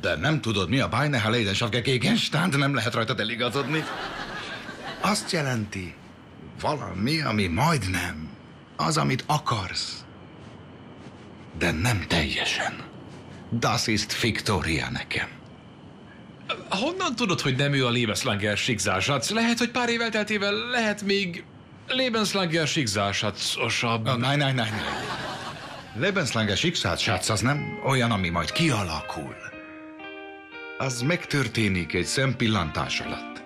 De nem tudod, mi a Beine Leidenschaft Gegenstand? Nem lehet rajtad eligazodni. Azt jelenti, valami, ami majdnem. Az, amit akarsz. De nem teljesen. Das ist Victoria nekem. Honnan tudod, hogy nem ő a Lebenslanger Schicksalsschatz? Lehet, hogy pár év elteltével lehet még Lebenslanger Schicksalsschatz-osabb. Nein. Lebenslanger Schicksalsschatz az nem olyan, ami majd kialakul. Az megtörténik egy szempillantás alatt.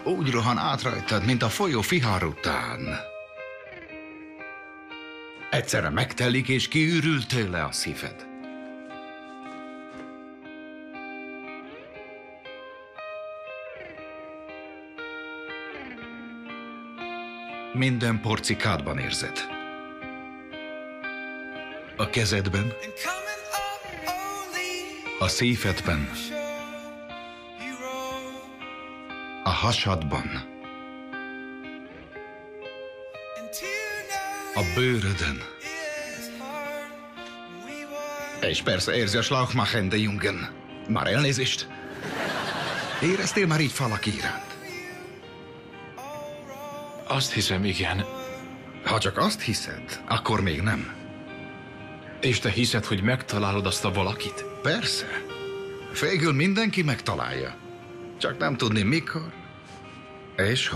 Úgy rohan át rajtad, mint a folyó vihar után. Egyszerre megtelik, és kiürül tőle a szíved. Minden porcikádban érzed. A kezedben, a szívedben, a hasadban, a bőrödön. És persze érzi a Schlauchmachen, de Jungen. Már elnézést. Éreztél már így valaki iránt? Azt hiszem, igen. Ha csak azt hiszed, akkor még nem. És te hiszed, hogy megtalálod azt a valakit? Persze. Végül mindenki megtalálja. Csak nem tudni mikor és